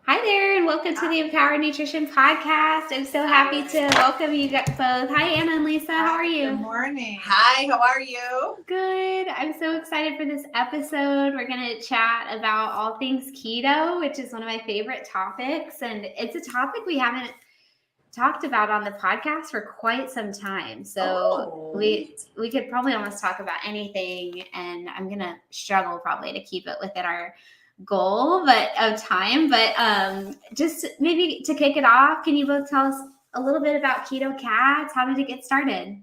Hi there, and welcome to the Empowered Nutrition Podcast. I'm so happy to welcome you both. Hi, Anna and Lisa. How are you? Good morning. Hi, how are you? Good. I'm so excited for this episode. We're going to chat about all things keto, which is one of my favorite topics. And it's a topic we haven't talked about on the podcast for quite some time. So we could probably almost talk about anything, and I'm going to struggle probably to keep it within our goal of time. But just maybe to kick it off, can you both tell us a little bit about Keto Katz? How did it get started?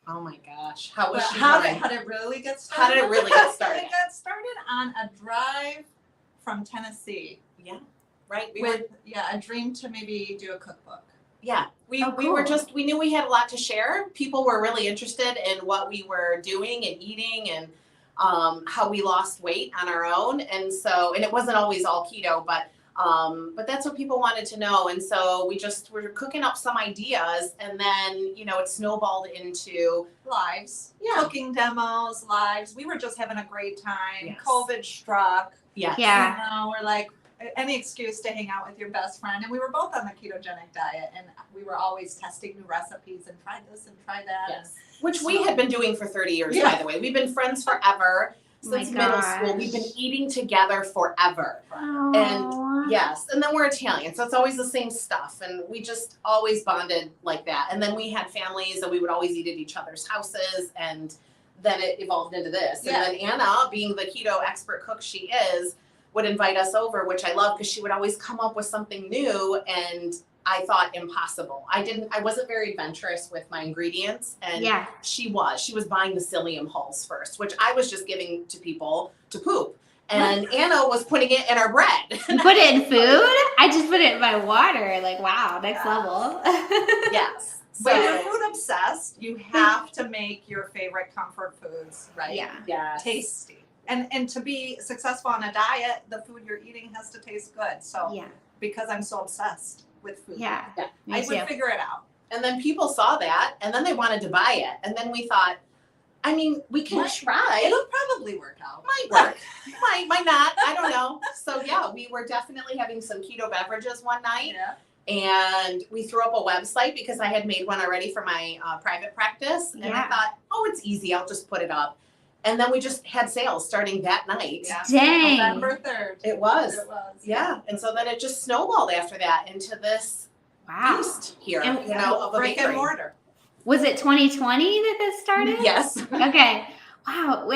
Oh my gosh. How did it really get started? How did it really get started? It got started on a drive from Tennessee. Yeah. Right. A dream to maybe do a cookbook. Yeah. We knew we had a lot to share. People were really interested in what we were doing and eating and how we lost weight on our own. And it wasn't always all keto, but that's what people wanted to know. And so we just were cooking up some ideas, and then, it snowballed into lives, yeah. Cooking demos, lives. We were just having a great time. Yes. COVID struck. Yes. Yeah. We're like, any excuse to hang out with your best friend. And we were both on the ketogenic diet, and we were always testing new recipes and try this and try that. Yes. Which we had been doing for 30 years, by the way. We've been friends forever. Since middle school. We've been eating together forever. Aww. And yes, and then we're Italian, so it's always the same stuff, and we just always bonded like that. And then we had families, and we would always eat at each other's houses, and then it evolved into this. Yeah. And then Anna, being the keto expert cook she is, would invite us over, which I love because she would always come up with something new, and I thought impossible. I wasn't very adventurous with my ingredients, and she was buying the psyllium hulls first, which I was just giving to people to poop. And Anna was putting it in our bread. You put it in food? I just put it in my water. Like, wow, next level. Yes. When you're food obsessed, you have to make your favorite comfort foods, right? Yeah. Tasty. And to be successful on a diet, the food you're eating has to taste good. So because I'm so obsessed with food. Yeah. I would figure it out. And then people saw that, and then they wanted to buy it. And then we thought, we can try. It'll probably work out. Might work. might not. I don't know. So we were definitely having some keto beverages one night. Yeah. And we threw up a website because I had made one already for my private practice. And I thought, it's easy. I'll just put it up. And then we just had sales starting that night. Yeah. Dang. November 3rd. It was. Yeah. And so then it just snowballed after that into this beast here, of a brick bakery. and mortar. Was it 2020 that this started? Yes. Okay. Wow.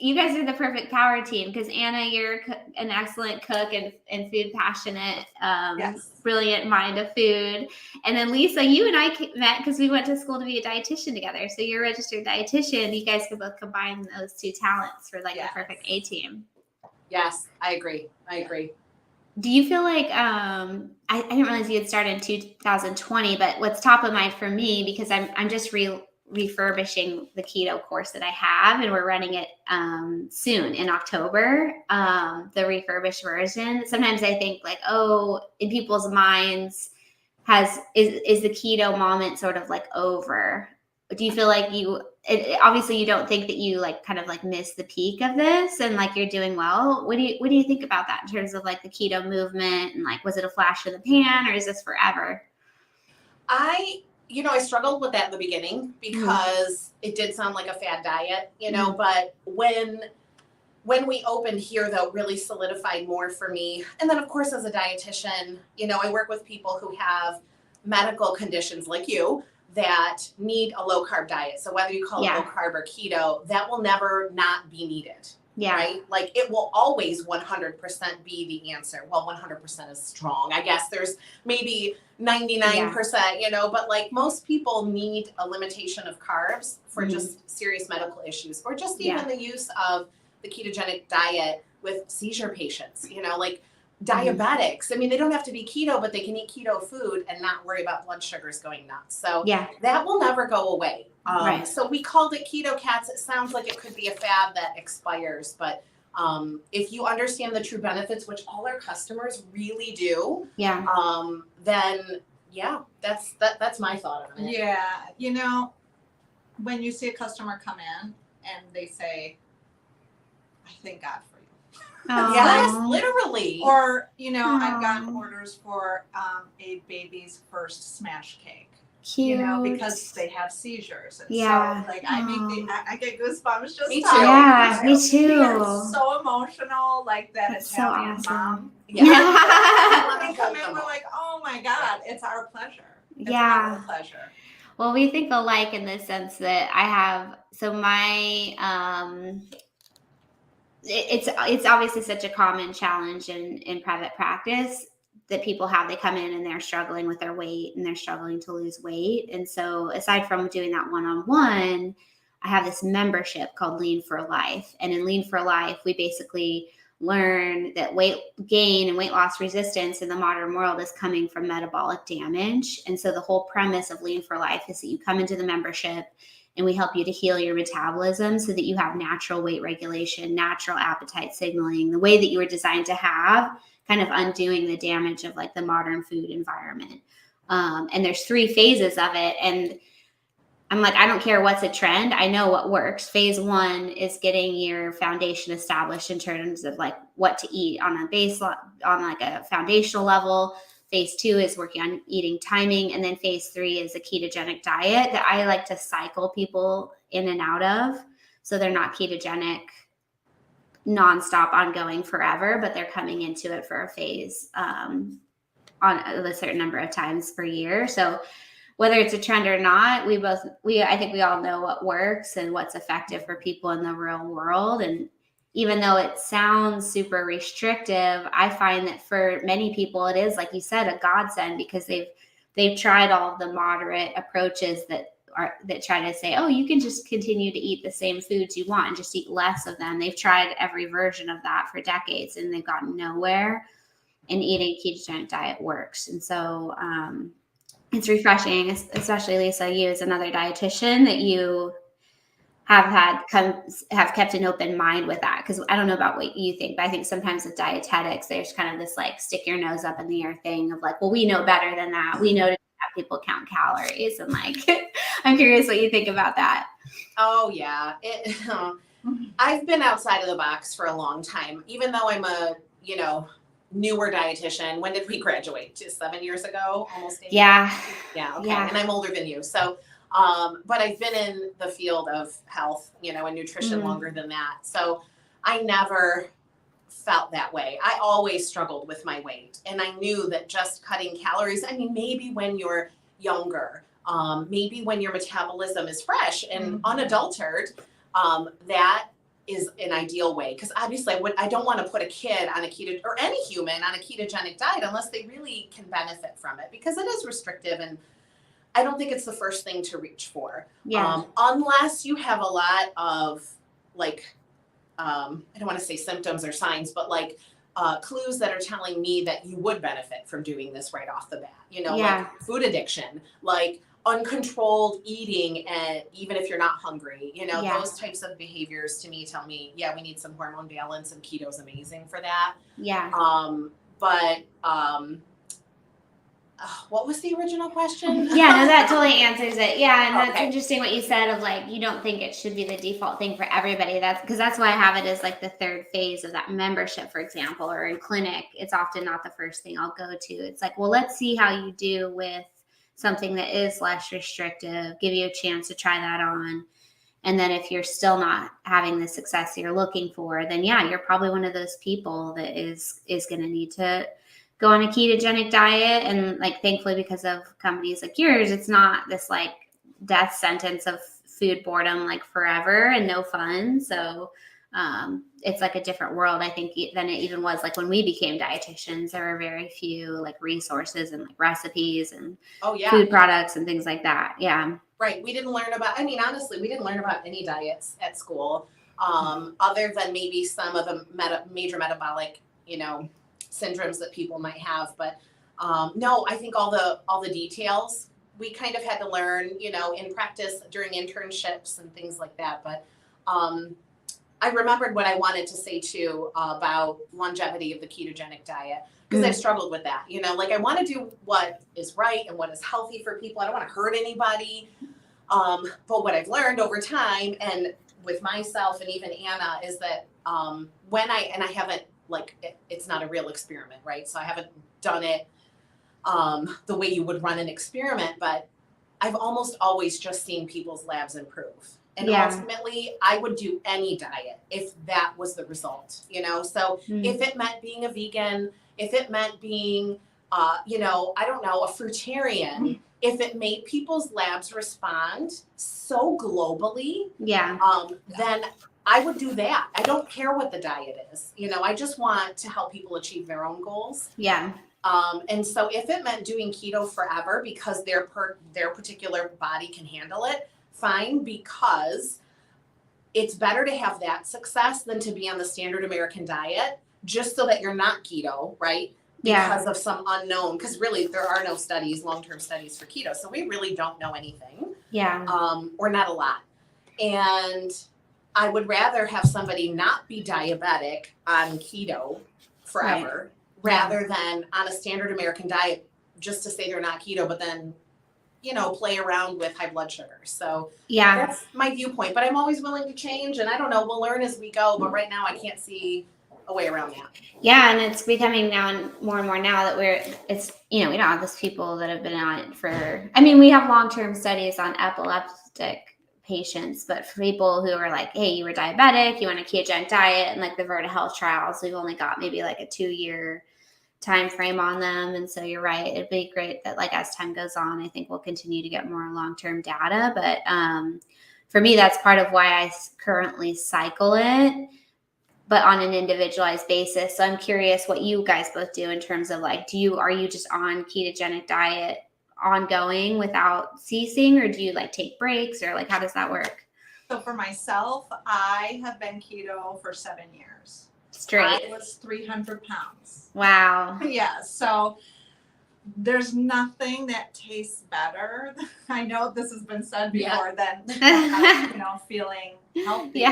You guys are the perfect power team because Anna, you're an excellent cook and food passionate, brilliant mind of food. And then Lisa, you and I met because we went to school to be a dietitian together. So you're a registered dietitian. You guys could both combine those two talents for the perfect A team. Yes, I agree. Do you feel like, I didn't realize you had started in 2020, but what's top of mind for me, because I'm just refurbishing the keto course that I have, and we're running it soon in October, the refurbished version. Sometimes I think in people's minds is the keto moment sort of over? Do you feel like obviously you don't think that you miss the peak of this and you're doing well? What do you think about that in terms of the keto movement, and was it a flash in the pan, or is this forever? I struggled with that in the beginning because it did sound like a fad diet, but when we opened here, though, it really solidified more for me. And then, of course, as a dietitian, I work with people who have medical conditions like you that need a low carb diet. So whether you call it low carb or keto, that will never not be needed. Yeah. Right? It will always 100% be the answer. Well, 100% is strong. I guess there's maybe 99%, but most people need a limitation of carbs for just serious medical issues, or just even the use of the ketogenic diet with seizure patients, diabetics. They don't have to be keto, but they can eat keto food and not worry about blood sugars going nuts. So that will never go away. So we called it Keto Katz. It sounds like it could be a fad that expires, but if you understand the true benefits, which all our customers really do, then that's my thought on it. Yeah. When you see a customer come in and they say, I thank God for you. Yes, Aw. literally. Or, you know, I've gotten Aw. orders for a baby's first smash cake. Cute. You know, because they have seizures. And Yeah. so, like, I get goosebumps just Me too. talking Yeah, about me it. He too. is so emotional, like, that That's it's so happy awesome. mom. Yeah. When we come Hold in, them we're all. like, oh my God, it's our pleasure. It's Yeah. our pleasure. Well, we think alike in the sense that I have, so my, it's obviously such a common challenge in private practice that people have. They come in and they're struggling with their weight and they're struggling to lose weight. And so aside from doing that one-on-one, I have this membership called Lean for Life. And in Lean for Life, we basically learn that weight gain and weight loss resistance in the modern world is coming from metabolic damage. And so the whole premise of Lean for Life is that you come into the membership and we help you to heal your metabolism so that you have natural weight regulation, natural appetite signaling, the way that you were designed to have, kind of undoing the damage of like the modern food environment. And there's 3 phases of it. And I'm like, I don't care what's a trend. I know what works. Phase 1 is getting your foundation established in terms of like what to eat on a base, on like a foundational level. Phase 2 is working on eating timing. And then phase 3 is a ketogenic diet that I like to cycle people in and out of. So they're not ketogenic nonstop ongoing forever, but they're coming into it for a phase on a certain number of times per year. So whether it's a trend or not, I think we all know what works and what's effective for people in the real world. And even though it sounds super restrictive, I find that for many people it is, like you said, a godsend because they've tried all of the moderate approaches that try to say, oh, you can just continue to eat the same foods you want and just eat less of them. They've tried every version of that for decades and they've gotten nowhere. And eating a ketogenic diet works. And so it's refreshing, especially Lisa, you as another dietitian, that you have kept an open mind with that. Because I don't know about what you think, but I think sometimes with dietetics, there's kind of this like stick your nose up in the air thing of like, well, we know better than that. We know to have people count calories, and like, I'm curious what you think about that. Oh yeah, I've been outside of the box for a long time. Even though I'm a newer dietitian. When did we graduate? Just 7 years ago, almost 8. Yeah. Yeah. Okay. Yeah. And I'm older than you, so. But I've been in the field of health, and nutrition longer than that. So I never felt that way. I always struggled with my weight, and I knew that just cutting calories. I mean, maybe when you're younger, maybe when your metabolism is fresh and unadulterated, that is an ideal way, because obviously I don't want to put a kid on a keto, or any human on a ketogenic diet unless they really can benefit from it, because it is restrictive, and I don't think it's the first thing to reach for. Yeah. Unless you have a lot of like I don't want to say symptoms or signs, but like clues that are telling me that you would benefit from doing this right off the bat, like food addiction, like uncontrolled eating, and even if you're not hungry, those types of behaviors to me tell me, we need some hormone balance, and keto is amazing for that. What was the original question? Yeah, no, that totally answers it. Yeah, and that's interesting what you said of like, you don't think it should be the default thing for everybody. That's because that's why I have it as like the 3rd phase of that membership, for example, or in clinic. It's often not the first thing I'll go to. It's like, well, let's see how you do with something that is less restrictive, give you a chance to try that on. And then if you're still not having the success you're looking for, then you're probably one of those people that is going to need to go on a ketogenic diet. And like, thankfully, because of companies like yours, it's not this like death sentence of food boredom, like forever and no fun. So it's like a different world, I think, than it even was like when we became dietitians. There were very few like resources and like recipes and food products and things like that. Yeah. Right. We didn't learn about, honestly, we didn't learn about any diets at school, other than maybe some of the major metabolic, syndromes that people might have. But no, I think all the details we kind of had to learn, in practice during internships and things like that. But I remembered what I wanted to say too about longevity of the ketogenic diet, because I've struggled with that. Like, I want to do what is right and what is healthy for people. I don't want to hurt anybody. But what I've learned over time, and with myself and even Anna, is that when I haven't like it's not a real experiment, right? So I haven't done it the way you would run an experiment, but I've almost always just seen people's labs improve. And ultimately, I would do any diet if that was the result, you know? So if it meant being a vegan, if it meant being, you know, I don't know, a fruitarian, if it made people's labs respond so globally, then I would do that. I don't care what the diet is. You know, I just want to help people achieve their own goals. And so if it meant doing keto forever because their particular body can handle it, fine, because it's better to have that success than to be on the standard American diet just so that you're not keto, right? Because of some unknown, because really there are no studies, long-term studies for keto. So we really don't know anything. Or not a lot. And I would rather have somebody not be diabetic on keto forever rather than on a standard American diet just to say they're not keto, but then, you know, play around with high blood sugar. So that's my viewpoint, but I'm always willing to change, and I don't know, we'll learn as we go, but right now I can't see a way around that. And it's becoming now more and more now that it's, you know, we don't have those people that have been on it for, I mean, we have long-term studies on epileptic patients, but for people who are like, hey, you were diabetic, you want a ketogenic diet, and like the Verta Health trials, we've only got maybe like a 2-year time frame on them. And so you're right, it'd be great that like as time goes on, I think we'll continue to get more long-term data. But for me, that's part of why I currently cycle it, but on an individualized basis. So I'm curious what you guys both do in terms of like, are you just on ketogenic diet ongoing without ceasing, or do you like take breaks, or like how does that work? So for myself, I have been keto for 7 years. Straight. I was 300 pounds. Wow. So there's nothing that tastes better. I know this has been said before than you know, feeling healthy,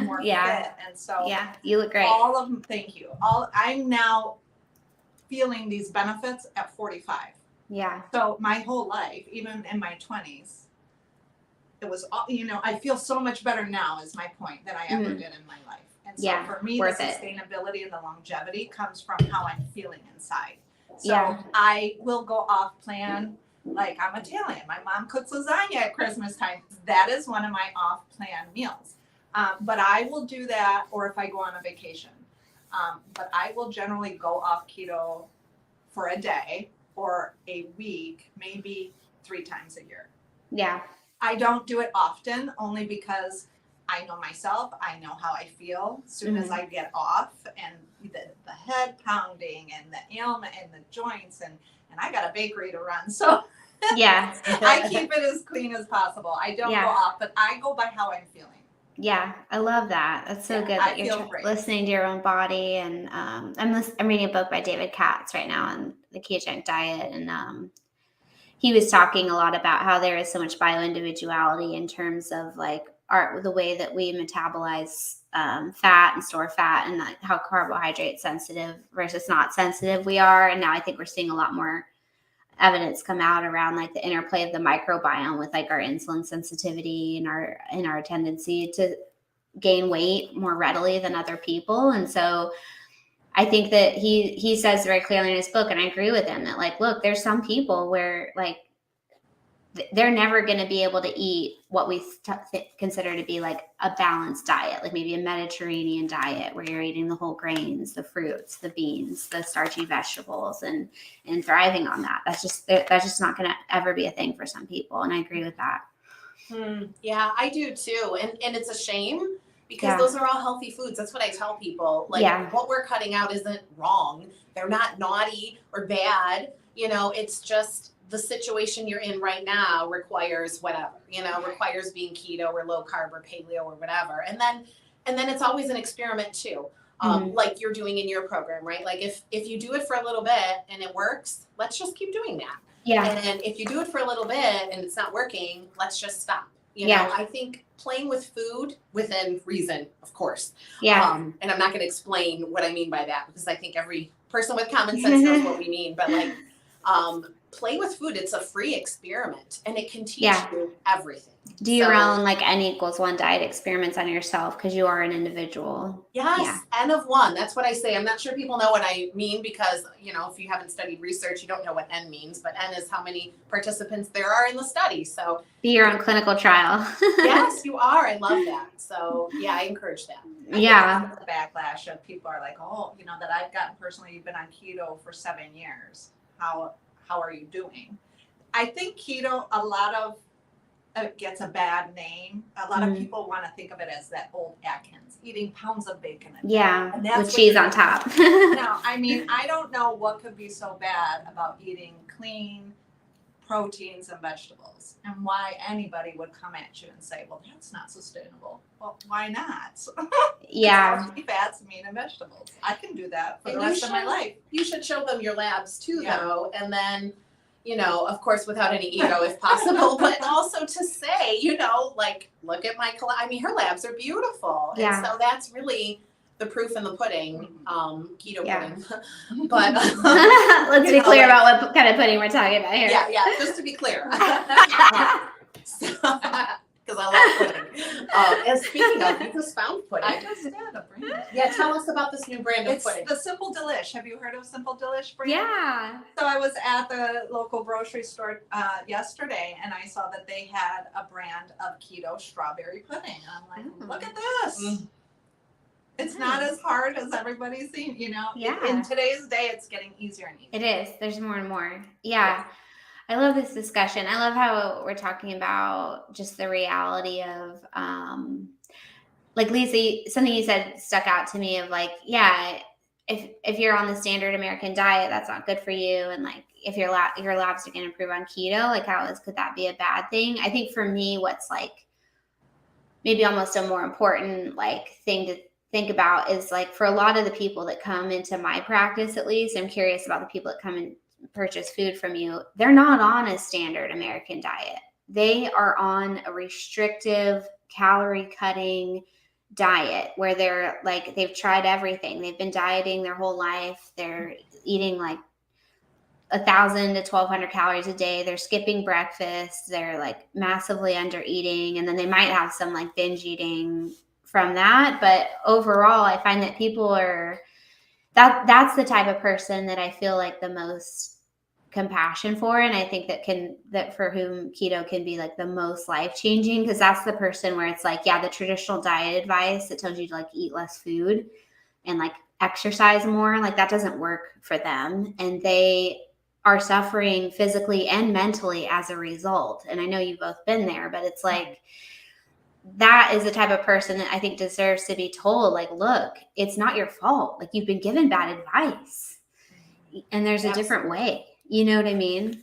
more fit, and so you look great. All of them. Thank you. I'm now feeling these benefits at 45. So my whole life, even in my 20s, it was, you know, I feel so much better now is my point than I ever did in my life. And so for me, the sustainability and the longevity comes from how I'm feeling inside. So I will go off plan. Like, I'm Italian. My mom cooks lasagna at Christmas time. That is one of my off plan meals. But I will do that, or if I go on a vacation. But I will generally go off keto for a day or a week, maybe 3 times a year. I don't do it often, only because I know myself. I know how I feel as soon as I get off, and the head pounding and the ailment and the joints, and I got a bakery to run. So I keep it as clean as possible. I don't go off, but I go by how I'm feeling. I love that. That's so good that you're listening to your own body. And I'm reading a book by David Katz right now on the ketogenic diet, and he was talking a lot about how there is so much bioindividuality in terms of like the way that we metabolize fat and store fat, and how carbohydrate sensitive versus not sensitive we are. And now I think we're seeing a lot more evidence come out around like the interplay of the microbiome with like our insulin sensitivity and our tendency to gain weight more readily than other people. And so I think that he says very clearly in his book, and I agree with him, that like, look, there's some people where like they're never going to be able to eat what we consider to be like a balanced diet, like maybe a Mediterranean diet where you're eating the whole grains, the fruits, the beans, the starchy vegetables, and thriving on that. That's just not going to ever be a thing for some people. And I agree with that. Yeah, I do too. And it's a shame because those are all healthy foods. That's what I tell people. Like what we're cutting out isn't wrong. They're not naughty or bad. You know, it's just the situation you're in right now requires whatever, you know, requires being keto or low carb or paleo or whatever. And then it's always an experiment too. Like you're doing in your program, right? Like if you do it for a little bit and it works, let's just keep doing that. And if you do it for a little bit and it's not working, let's just stop. You know, I think playing with food within reason, of course. And I'm not going to explain what I mean by that because I think every person with common sense knows what we mean. But like, play with food. It's a free experiment, and it can teach you everything. Do your own like N=1 diet experiments on yourself because you are an individual. Yes, N of 1. That's what I say. I'm not sure people know what I mean because, you know, if you haven't studied research, you don't know what N means, but N is how many participants there are in the study. So be your own clinical trial. Yes, you are. I love that. So yeah, I encourage that. I think the backlash of people are like, oh, you know, that I've gotten personally, you've been on keto for 7 years. How are you doing? I think keto, a lot of it gets a bad name. A lot of people want to think of it as that old Atkins, eating pounds of bacon. And with cheese on top. No, I mean, I don't know what could be so bad about eating clean proteins and vegetables, and why anybody would come at you and say, well, that's not sustainable. Well, why not? Healthy fats, meat, and vegetables. I can do that for the rest of my life. You should show them your labs too, though, and then, you know, of course, without any ego if possible, but also to say, you know, like, look at my, I mean, her labs are beautiful. And so that's really the proof in the pudding, keto pudding. But let's be clear about what kind of pudding we're talking about here. Yeah, just to be clear. Because I love pudding. And speaking of, you just found pudding. I just did a brand. Yeah, tell us about this new brand of pudding. It's the Simple Delish. Have you heard of Simple Delish brand? Yeah. So I was at the local grocery store yesterday, and I saw that they had a brand of keto strawberry pudding. And I'm like, look at this. It's not as hard as everybody's seen, you know. In today's day, it's getting easier and easier. It is. There's more and more. Yeah. I love this discussion. I love how we're talking about just the reality of, like Lisa, something you said stuck out to me of like, if you're on the standard American diet, that's not good for you. And like, if your labs are going to improve on keto, like could that be a bad thing? I think for me, what's like maybe almost a more important like thing to think about is like for a lot of the people that come into my practice, at least, I'm curious about the people that come and purchase food from you. They're not on a standard American diet. They are on a restrictive, calorie cutting diet where they're like, they've tried everything. They've been dieting their whole life. They're eating like 1,000 to 1,200 calories a day. They're skipping breakfast. They're like massively under eating. And then they might have some like binge eating from that. But overall, I find that people are, that's the type of person that I feel like the most compassion for. And I think that for whom keto can be like the most life-changing, because that's the person where it's like, the traditional diet advice that tells you to like eat less food and like exercise more, like that doesn't work for them. And they are suffering physically and mentally as a result. And I know you've both been there, but it's like, that is the type of person that I think deserves to be told, like, look, it's not your fault. Like, you've been given bad advice and there's a different way. You know what I mean?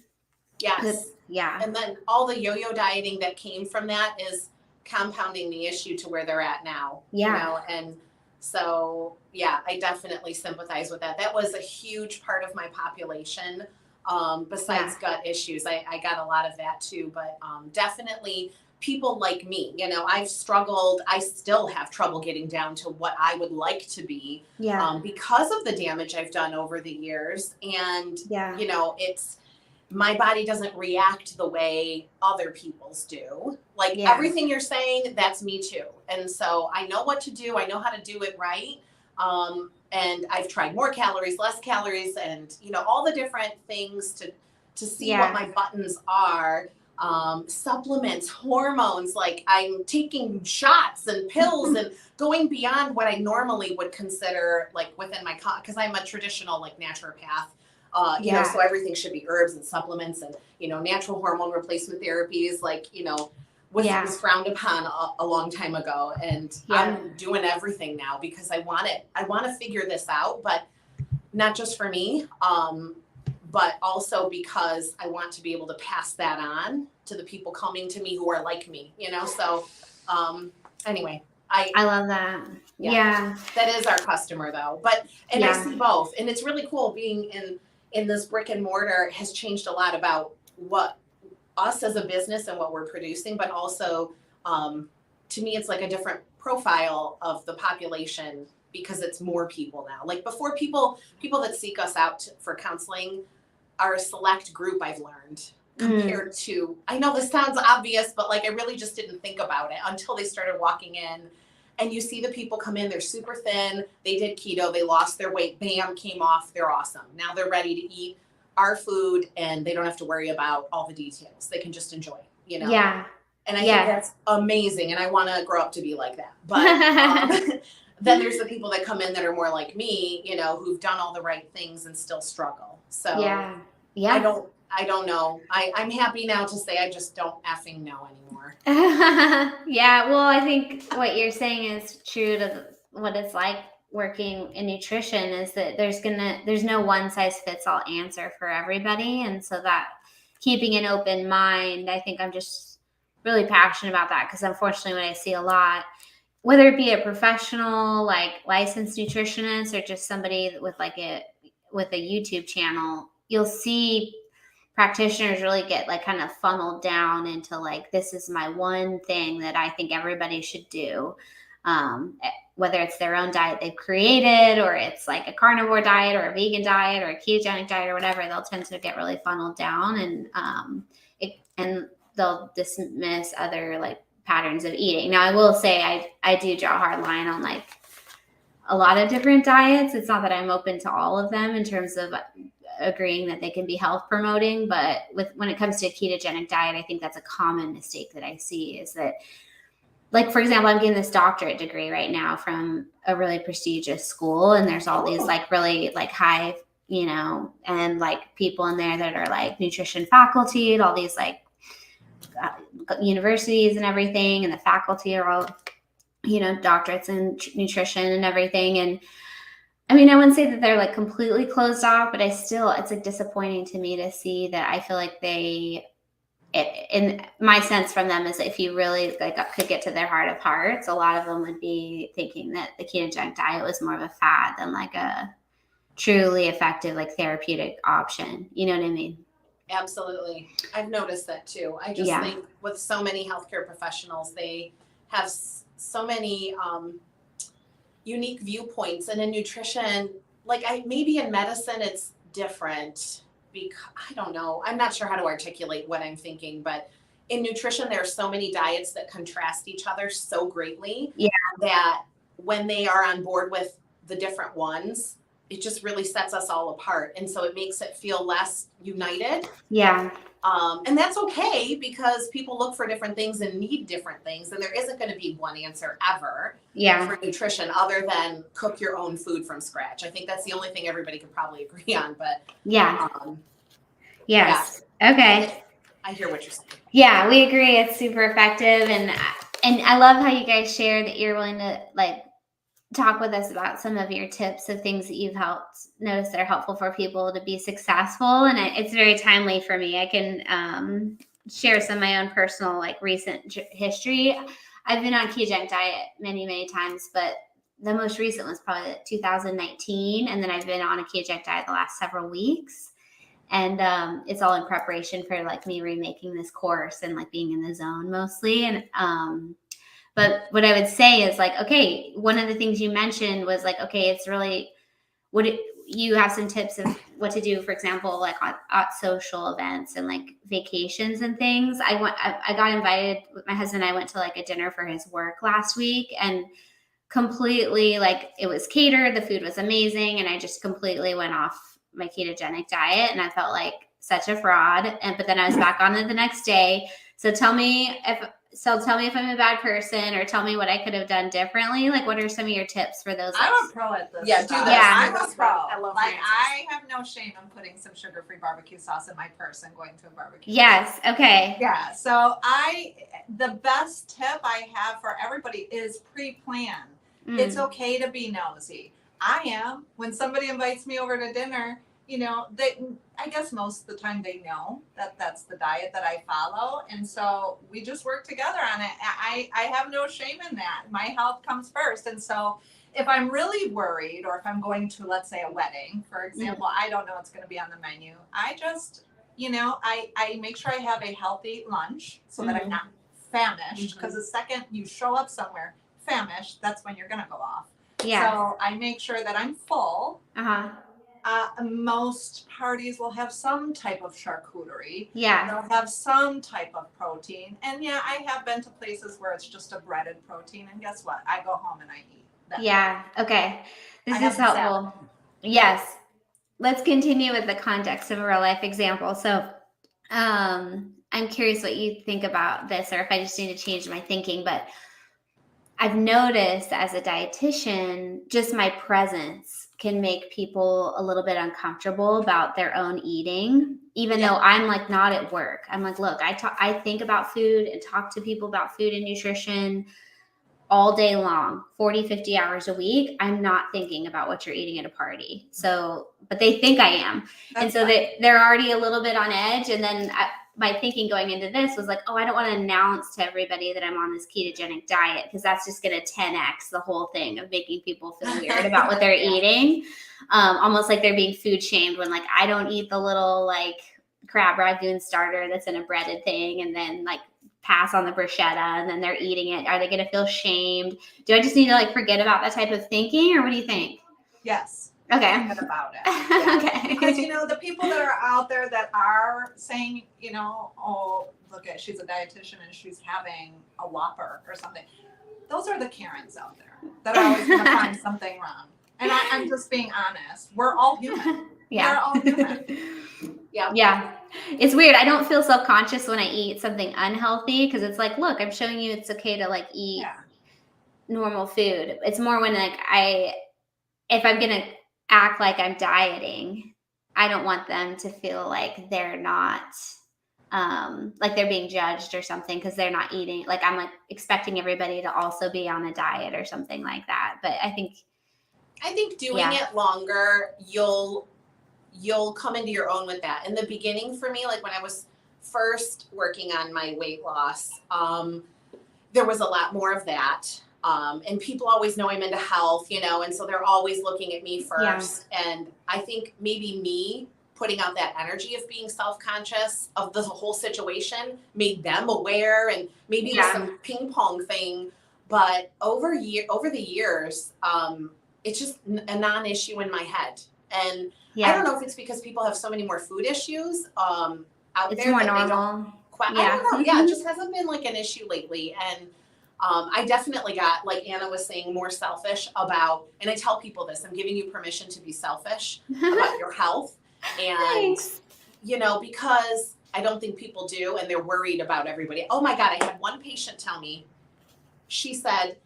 Yes. Yeah. And then all the yo-yo dieting that came from that is compounding the issue to where they're at now. Yeah. You know? And so, I definitely sympathize with that. That was a huge part of my population. Besides gut issues, I got a lot of that too, but definitely people like me, you know, I've struggled. I still have trouble getting down to what I would like to be because of the damage I've done over the years. And, you know, my body doesn't react the way other people's do. Like everything you're saying, that's me too. And so I know what to do. I know how to do it right. And I've tried more calories, less calories, and, you know, all the different things to see what my buttons are. Supplements, hormones, like I'm taking shots and pills and going beyond what I normally would consider like within my, because I'm a traditional like naturopath, you know, so everything should be herbs and supplements and, you know, natural hormone replacement therapies, like, you know, was frowned upon a long time ago. And I'm doing everything now because I want to figure this out, but not just for me, but also because I want to be able to pass that on to the people coming to me who are like me, you know? So, anyway, I love that. That is our customer though. But, I see both, and it's really cool being in this brick and mortar has changed a lot about what us as a business and what we're producing, but also, to me, it's like a different profile of the population because it's more people now. Like before, people that seek us out for counseling, are a select group, I've learned, compared to, I know this sounds obvious, but like I really just didn't think about it until they started walking in. And you see the people come in, they're super thin, they did keto, they lost their weight, bam, came off, they're awesome. Now they're ready to eat our food and they don't have to worry about all the details. They can just enjoy, you know? Yeah. And I think that's amazing. And I want to grow up to be like that. But then there's the people that come in that are more like me, you know, who've done all the right things and still struggle. So I don't know. I'm happy now to say I just don't effing know anymore. Yeah, well, I think what you're saying is true to what it's like working in nutrition, is that there's no one size fits all answer for everybody. And so that keeping an open mind, I think I'm just really passionate about that, because unfortunately what I see a lot, whether it be a professional, like licensed nutritionist, or just somebody with a YouTube channel, you'll see practitioners really get like kind of funneled down into like, this is my one thing that I think everybody should do. Whether it's their own diet they've created, or it's like a carnivore diet or a vegan diet or a ketogenic diet or whatever, they'll tend to get really funneled down, and they'll dismiss other like patterns of eating. Now, I will say I do draw a hard line on like a lot of different diets. It's not that I'm open to all of them in terms of agreeing that they can be health promoting, but when it comes to a ketogenic diet, I think that's a common mistake that I see, is that, like, for example, I'm getting this doctorate degree right now from a really prestigious school, and there's all these like really like high, you know, and like people in there that are like nutrition faculty at all these like universities and everything, and the faculty are all, you know, doctorates in nutrition and everything. And I mean, I wouldn't say that they're like completely closed off, but it's like disappointing to me to see that. I feel like in my sense from them is, if you really like could get to their heart of hearts, a lot of them would be thinking that the ketogenic diet was more of a fad than like a truly effective, like therapeutic option. You know what I mean? Absolutely. I've noticed that too. I just think with so many healthcare professionals, they have so many unique viewpoints, and in nutrition, like maybe in medicine it's different, because I don't know, I'm not sure how to articulate what I'm thinking, but in nutrition there are so many diets that contrast each other so greatly that when they are on board with the different ones, it just really sets us all apart, and so it makes it feel less united. And that's okay, because people look for different things and need different things, and there isn't going to be one answer ever for nutrition other than cook your own food from scratch. I think that's the only thing everybody could probably agree on. But okay, I hear what you're saying. Yeah, we agree. It's super effective, and I love how you guys share that you're willing to like talk with us about some of your tips of things that you've helped notice that are helpful for people to be successful. And it's very timely for me. I can share some of my own personal, like recent history. I've been on ketogenic diet many, many times, but the most recent was probably 2019. And then I've been on a ketogenic diet the last several weeks. And it's all in preparation for like me remaking this course and like being in the zone mostly. And but what I would say is like, okay, one of the things you mentioned was like, okay, it's really, you have some tips of what to do, for example, like at social events and like vacations and things. I got invited with my husband. I went to like a dinner for his work last week, and completely like it was catered. The food was amazing. And I just completely went off my ketogenic diet, and I felt like such a fraud. But then I was back on it the next day. So tell me if I'm a bad person, or tell me what I could have done differently. Like, what are some of your tips for those? I'm a pro at this. Yeah, do this. I'm a pro. I love like, I have no shame in putting some sugar-free barbecue sauce in my purse and going to a barbecue. Yes. Okay. Yeah. So the best tip I have for everybody is pre-plan. It's okay to be nosy. I am. When somebody invites me over to dinner, you know, I guess most of the time they know that that's the diet that I follow. And so we just work together on it. I have no shame in that. My health comes first. And so if I'm really worried, or if I'm going to, let's say, a wedding, for example, I don't know what's going to be on the menu. I just, you know, I make sure I have a healthy lunch so that I'm not famished. Because the second you show up somewhere famished, that's when you're going to go off. Yeah. So I make sure that I'm full. Most parties will have some type of charcuterie. Yeah. They'll have some type of protein. And yeah, I have been to places where it's just a breaded protein. And guess what? I go home and I eat. Okay. This I is helpful. Yes. Let's continue with the context of a real life example. So I'm curious what you think about this, or if I just need to change my thinking, but I've noticed as a dietitian, just my presence can make people a little bit uncomfortable about their own eating, even though I'm like not at work. I'm like, look, I think about food and talk to people about food and nutrition all day long, 40, 50 hours a week. I'm not thinking about what you're eating at a party. So, but they think I am. And so they're already a little bit on edge. And then my thinking going into this was like, oh, I don't want to announce to everybody that I'm on this ketogenic diet, because that's just going to 10x the whole thing of making people feel weird about what they're eating. Almost like they're being food shamed when like I don't eat the little like crab ragoon starter that's in a breaded thing and then like pass on the bruschetta and then they're eating it. Are they going to feel shamed? Do I just need to like forget about that type of thinking, or what do you think? Yes. Okay. Forget about it. Yeah. Okay. Because, the people that are out there that are saying, oh, look at, she's a dietitian and she's having a Whopper or something. Those are the Karens out there that are always going to find something wrong. And I'm just being honest. We're all human. Yeah. We're all human. Yeah. It's weird. I don't feel self-conscious when I eat something unhealthy, because it's like, look, I'm showing you it's okay to like eat normal food. It's more when like if I'm going to act like I'm dieting, I don't want them to feel like they're not, like they're being judged or something because they're not eating. Like I'm like expecting everybody to also be on a diet or something like that. But I think doing it longer, you'll come into your own with that. In the beginning for me, like when I was first working on my weight loss, there was a lot more of that. And people always know I'm into health, and so they're always looking at me first. Yeah. And I think maybe me putting out that energy of being self-conscious of the whole situation made them aware, and maybe it was some ping pong thing. But over the years, it's just a non-issue in my head. And I don't know if it's because people have so many more food issues out it's there. It's more normal. I don't know. Yeah, it just hasn't been like an issue lately. And I definitely got, like Anna was saying, more selfish about, and I tell people this, I'm giving you permission to be selfish about your health. And, Thanks. Because I don't think people do, and they're worried about everybody. Oh my God, I had one patient tell me, she said,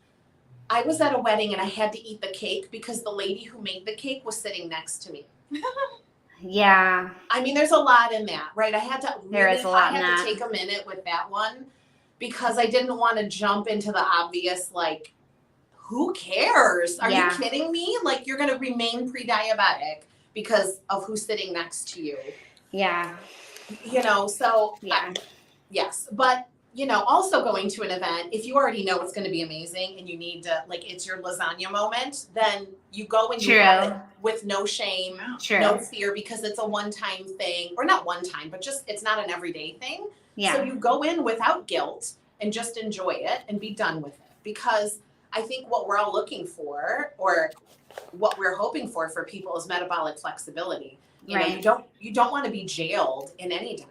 I was at a wedding and I had to eat the cake because the lady who made the cake was sitting next to me. Yeah. I mean, there's a lot in that, right? I had to take a minute with that one, because I didn't want to jump into the obvious, like, who cares? Are you kidding me? Like, you're going to remain pre-diabetic because of who's sitting next to you. Yeah. So yes. But, also going to an event, if you already know it's going to be amazing and you need to, like, it's your lasagna moment, then you go and you have it with no shame, no fear, because it's a one-time thing, or not one time, but just, it's not an everyday thing. Yeah. So you go in without guilt and just enjoy it and be done with it. Because I think what we're all looking for, or what we're hoping for people, is metabolic flexibility. You don't want to be jailed in any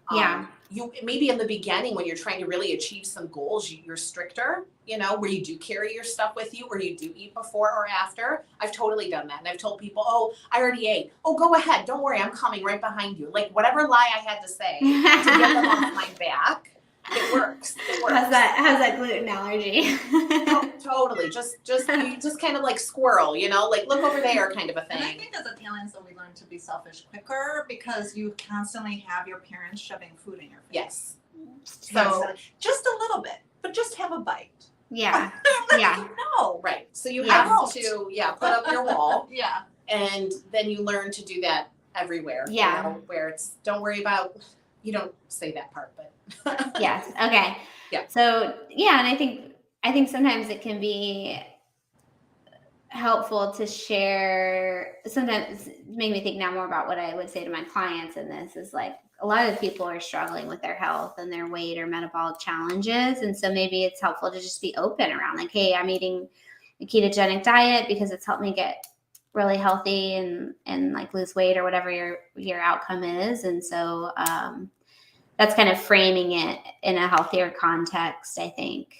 diet. You maybe in the beginning when you're trying to really achieve some goals, you're stricter, where you do carry your stuff with you, or you do eat before or after. I've totally done that. And I've told people, oh, I already ate. Oh, go ahead. Don't worry. I'm coming right behind you. Like, whatever lie I had to say to get them off my back, it works. How's that gluten allergy? Totally. Just kind of like squirrel, like look over there kind of a thing. And I think as Italians, though, we learn to be selfish quicker because you constantly have your parents shoving food in your face. Yes. So just a little bit, but just have a bite. Yeah. No. Right. So you have to, put up your wall. Yeah. And then you learn to do that everywhere. Yeah. Where it's, don't worry about, you don't say that part, but. Yes. Okay. Yeah. So and I think sometimes it can be helpful to share. Sometimes make me think now more about what I would say to my clients in this is like, a lot of people are struggling with their health and their weight or metabolic challenges. And so maybe it's helpful to just be open around like, hey, I'm eating a ketogenic diet because it's helped me get really healthy and like lose weight or whatever your outcome is. And so that's kind of framing it in a healthier context, I think,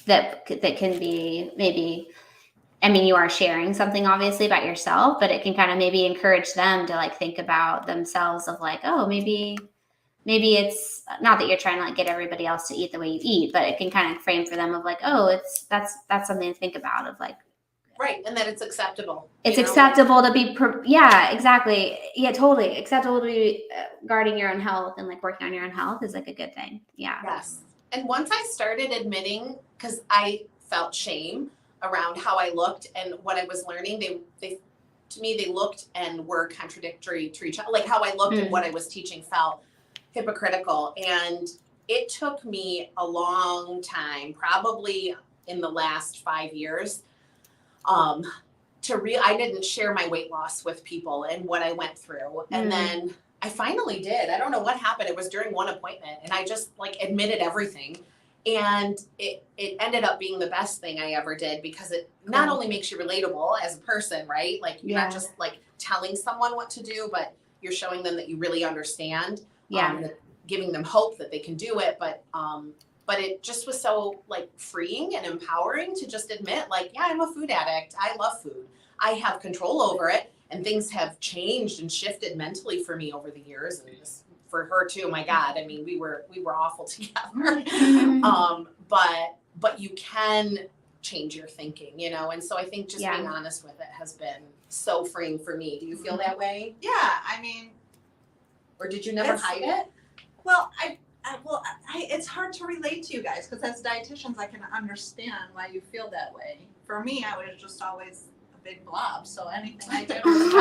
that can be maybe, I mean, you are sharing something obviously about yourself, but it can kind of maybe encourage them to like think about themselves of like, oh, maybe it's not that you're trying to like get everybody else to eat the way you eat, but it can kind of frame for them of like, oh, that's something to think about of like, right, and that it's acceptable. It's acceptable to be, yeah, exactly. Yeah, totally. Acceptable to be guarding your own health and like working on your own health is like a good thing. Yeah. Yes. And once I started admitting, because I felt shame around how I looked and what I was learning, they to me, they looked and were contradictory to each other. Like how I looked and what I was teaching felt hypocritical. And it took me a long time, probably in the last 5 years, I didn't share my weight loss with people and what I went through. And then I finally did. I don't know what happened. It was during one appointment and I just like admitted everything. And it ended up being the best thing I ever did because it not only makes you relatable as a person, right? Like you're not just like telling someone what to do, but you're showing them that you really understand. Giving them hope that they can do it. But it just was so like freeing and empowering to just admit like, yeah, I'm a food addict. I love food. I have control over it. And things have changed and shifted mentally for me over the years. And just for her too, my God, I mean, we were awful together. But you can change your thinking, you know? And so I think just being honest with it has been so freeing for me. Do you feel that way? Yeah. I mean, or did you never hide it? Well, it's hard to relate to you guys because as dietitians, I can understand why you feel that way. For me, I was just always a big blob, so anything I did was perfect.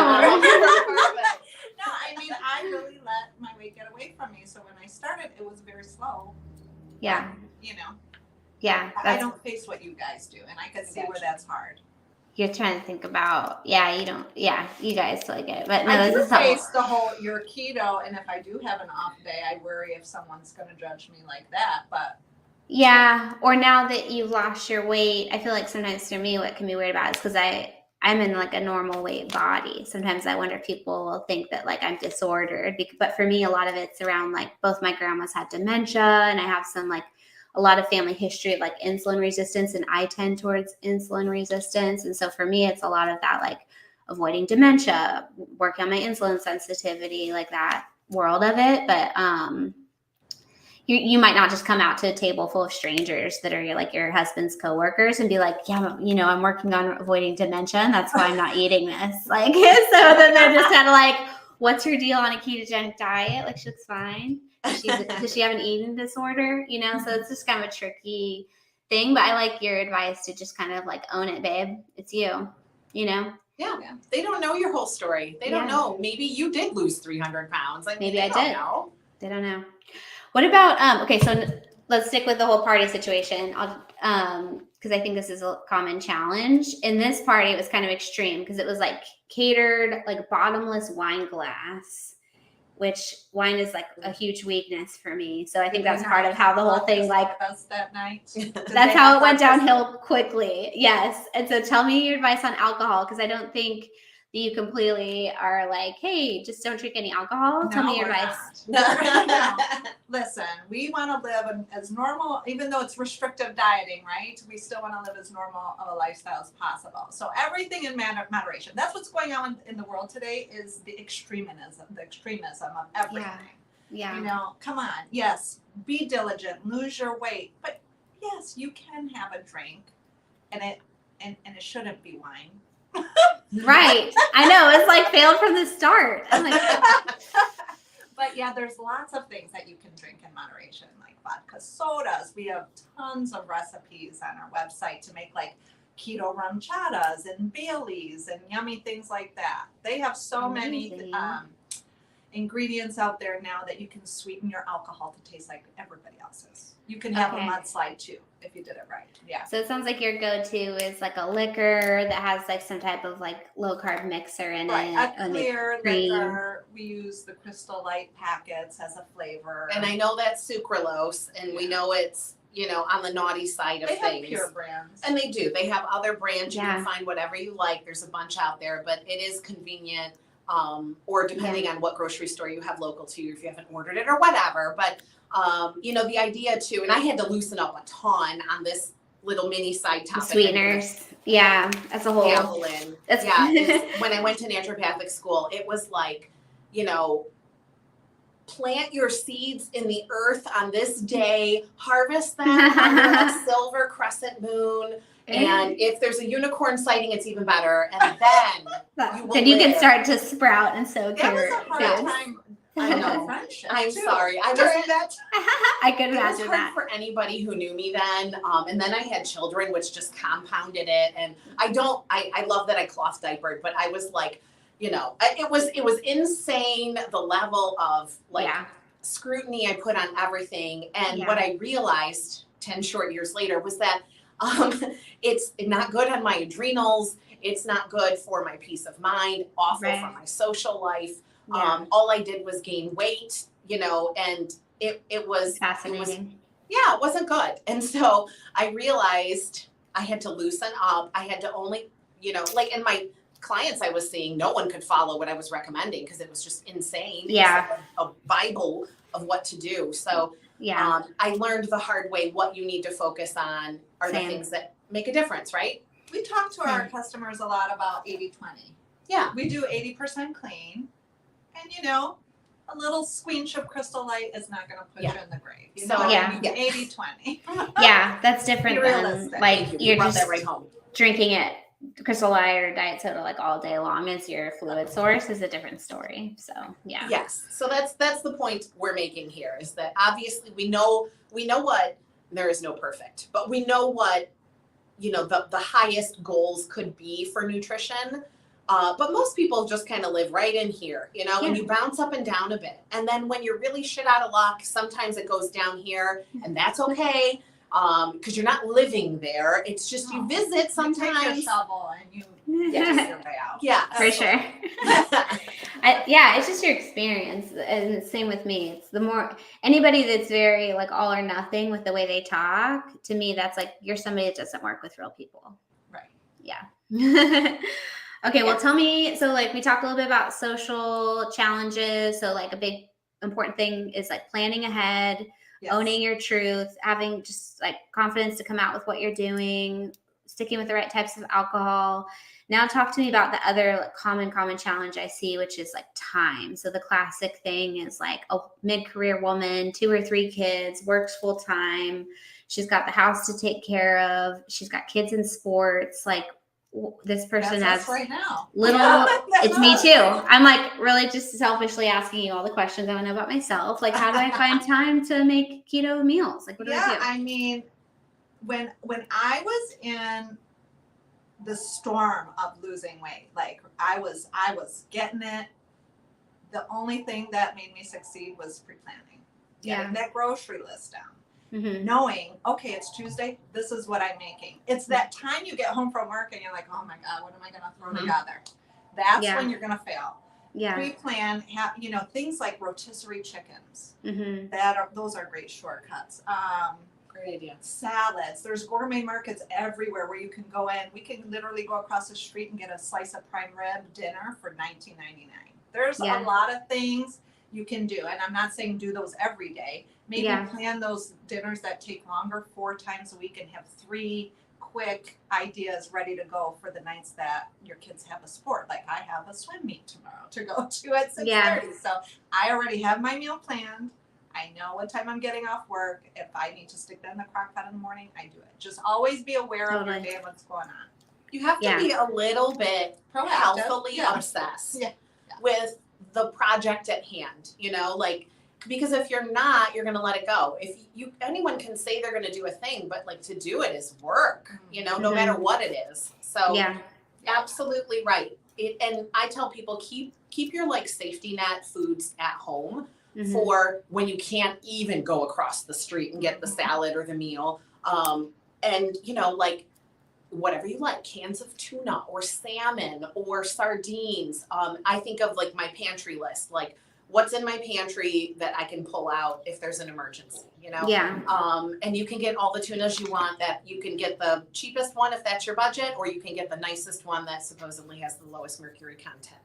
No, I mean, I really let my weight get away from me. So when I started, it was very slow. Yeah. You know. Yeah. I don't face what you guys do, and I can see where that's hard. You're trying to think about, you guys still get it. But no, I this do is face the whole, you're keto, and if I do have an off day, I worry if someone's going to judge me like that, but. Yeah, or now that you've lost your weight, I feel like sometimes for me what can be weird about it is because I'm in like a normal weight body. Sometimes I wonder if people will think that like I'm disordered. But for me, a lot of it's around like both my grandmas had dementia and I have some like a lot of family history of like insulin resistance and I tend towards insulin resistance. And so for me, it's a lot of that, like avoiding dementia, working on my insulin sensitivity, like that world of it. But you might not just come out to a table full of strangers that are like your husband's coworkers and be like, yeah, you know, I'm working on avoiding dementia and that's why I'm not eating this. Like, so then they're just kind of like, what's her deal on a ketogenic diet? Like, she looks fine. Does she have an eating disorder? You know, so it's just kind of a tricky thing. But I like your advice to just kind of like own it, babe. It's you, you know? Yeah. They don't know your whole story. They don't know. Maybe you did lose 300 pounds. Like maybe I did. They don't know. What about, okay, so let's stick with the whole party situation. Because I think this is a common challenge. In this party, it was kind of extreme because it was like catered, like bottomless wine glass, which wine is like a huge weakness for me. So I think that's part of how the whole thing, like, that night. That's how it went downhill quickly. Yes. And so tell me your advice on alcohol, because I don't think that you completely are like, hey, just don't drink any alcohol. Tell me your advice. No. Listen, we want to live as normal, even though it's restrictive dieting, right? We still want to live as normal of a lifestyle as possible. So everything in moderation. That's what's going on in the world today is the extremism of everything. Yeah. You know, come on. Yes, be diligent, lose your weight. But yes, you can have a drink and it shouldn't be wine. Right. I know. It's like failed from the start. I'm like, but yeah, there's lots of things that you can drink in moderation, like vodka sodas. We have tons of recipes on our website to make like keto ranchadas and Baileys and yummy things like that. They have so many ingredients out there now that you can sweeten your alcohol to taste like everybody else's. You can have a mudslide too if you did it right. Yeah. So it sounds like your go-to is like a liquor that has like some type of like low carb mixer in it. A clear liquor. We use the Crystal Light packets as a flavor. And I know that's sucralose, and we know it's you know, on the naughty side of they things. have pure brands. And they do. They have other brands. You Yeah. can find whatever you like. There's a bunch out there, but it is convenient. Or depending on what grocery store you have local to you, if you haven't ordered it or whatever. But, you know, the idea too, and I had to loosen up a ton on this little mini side topic. Sweeteners. Yeah, as a whole. Insulin. That's When I went to naturopathic school, it was like, you know, plant your seeds in the earth on this day, harvest them under a silver crescent moon. And if there's a unicorn sighting, it's even better. And then you can start to sprout and sow That was carrots. a hard time. I know. Friendship I'm too. sorry. I During wasn't that. I could It was imagine hard that. for anybody who knew me then. And then I had children, which just compounded it. And I love that I cloth diapered, but I was like, you know, it was insane the level of like scrutiny I put on everything. And what I realized 10 short years later was that it's not good on my adrenals. It's not good for my peace of mind, awful for my social life. All I did was gain weight, you know, and it was fascinating. It wasn't good. And so I realized I had to loosen up. I had to only, you know, like in my clients I was seeing, no one could follow what I was recommending because it was just insane. Yeah. It's like a Bible of what to do. So I learned the hard way what you need to focus on are the things that make a difference, right? We talk to our customers a lot about 80-20. Yeah. We do 80% clean. And, you know, a little squinch of Crystal Light is not going to put you in the grave. You So, know, yeah. 80-20. Yeah, that's different Be than realistic. like you're brought just that right home. drinking it Crystal Light or diet soda like all day long as your fluid source is a different story. So Yes. So that's the point we're making here is that obviously we know what there is no perfect, but we know what, you know, the highest goals could be for nutrition. But most people just kind of live right in here, you know, and you bounce up and down a bit. And then when you're really shit out of luck, sometimes it goes down here and that's okay. Because you're not living there. It's just you visit sometimes. You take your shovel and you get your way out. Yeah, for sure. It's just your experience, and the same with me. It's the more anybody that's very like all or nothing with the way they talk. To me, that's like you're somebody that doesn't work with real people. Right. Yeah. Okay. Well, tell me. So, like, we talked a little bit about social challenges. So, like, a big important thing is like planning ahead. Yes. Owning your truth, having just like confidence to come out with what you're doing, sticking with the right types of alcohol. Now talk to me about the other like, common challenge I see, which is like time. So the classic thing is like a mid-career woman, 2 or 3 kids, works full time. She's got the house to take care of. She's got kids in sports. Like this person has right now. Little, it's me too. I'm like really just selfishly asking you all the questions I want to know about myself. Like, how do I find time to make keto meals? Like, what do I do? I mean, when I was in the storm of losing weight, like I was getting it. The only thing that made me succeed was pre-planning. Getting that grocery list down. Mm-hmm. Knowing, okay, it's Tuesday, this is what I'm making. It's that time you get home from work and you're like, oh my God, what am I going to throw together? That's when you're going to fail. Yeah. Pre-plan, you know, things like rotisserie chickens. Mm-hmm. Those are great shortcuts. Great idea. Salads. There's gourmet markets everywhere where you can go in. We can literally go across the street and get a slice of prime rib dinner for $19.99. There's a lot of things you can do. And I'm not saying do those every day. Maybe plan those dinners that take longer 4 times a week and have 3 quick ideas ready to go for the nights that your kids have a sport. Like I have a swim meet tomorrow to go to at 6:30. So I already have my meal planned. I know what time I'm getting off work. If I need to stick that in the crock pot in the morning, I do it. Just always be aware of your day and what's going on. You have to be a little bit healthily obsessed with the project at hand, you know, like, because if you're not, you're going to let it go. Anyone can say they're going to do a thing, but like to do it is work, you know, no matter what it is. So absolutely right. And I tell people, keep your like safety net foods at home for when you can't even go across the street and get the salad or the meal. And you know, like whatever you like, cans of tuna or salmon or sardines. I think of like my pantry list, like what's in my pantry that I can pull out if there's an emergency, you know? Yeah. And you can get all the tunas you want. That you can get the cheapest one if that's your budget, or you can get the nicest one that supposedly has the lowest mercury content.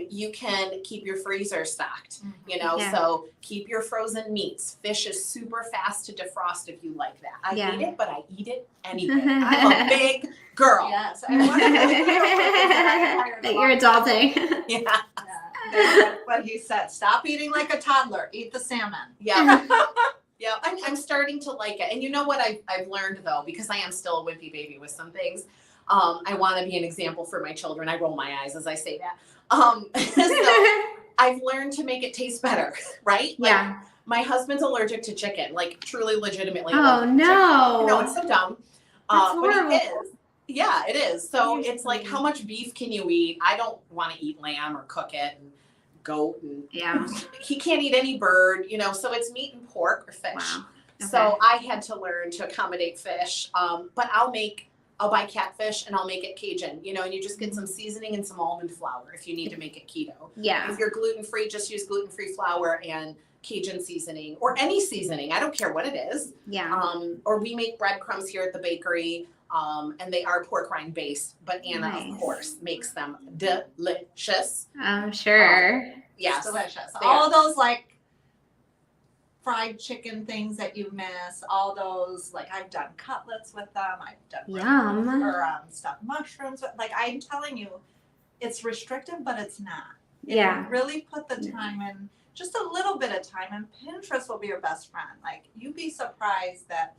You can keep your freezer stocked, you know, so keep your frozen meats. Fish is super fast to defrost if you like that. I hate it, but I eat it anyway. I'm a big girl. Yes. I wonder that you're adulting. Yeah. What he said, stop eating like a toddler, eat the salmon. Yeah. Yeah, I'm starting to like it. And you know what I've learned though, because I am still a wimpy baby with some things. I want to be an example for my children. I roll my eyes as I say that. So I've learned to make it taste better, right? Like, yeah. My husband's allergic to chicken, like truly legitimately. Oh no. No, it's so dumb. That's but horrible. it is. Yeah, it is. So it's like, how much beef can you eat? I don't want to eat lamb or cook it, and goat, and he can't eat any bird, you know, so it's meat and pork or fish. Wow. Okay. So I had to learn to accommodate fish. But I'll buy catfish and I'll make it Cajun, you know, and you just get some seasoning and some almond flour if you need to make it keto. Yeah. If you're gluten-free, just use gluten-free flour and Cajun seasoning, or any seasoning. I don't care what it is. Yeah. Or we make breadcrumbs here at the bakery, and they are pork rind based, but Anna, of course, makes them delicious. I'm sure. Yes. Delicious. All those like fried chicken things that you miss, all those, like I've done cutlets with them, I've done or stuffed mushrooms. Like I'm telling you, it's restrictive, but it's not. If you really put the time in, just a little bit of time, and Pinterest will be your best friend. Like you'd be surprised that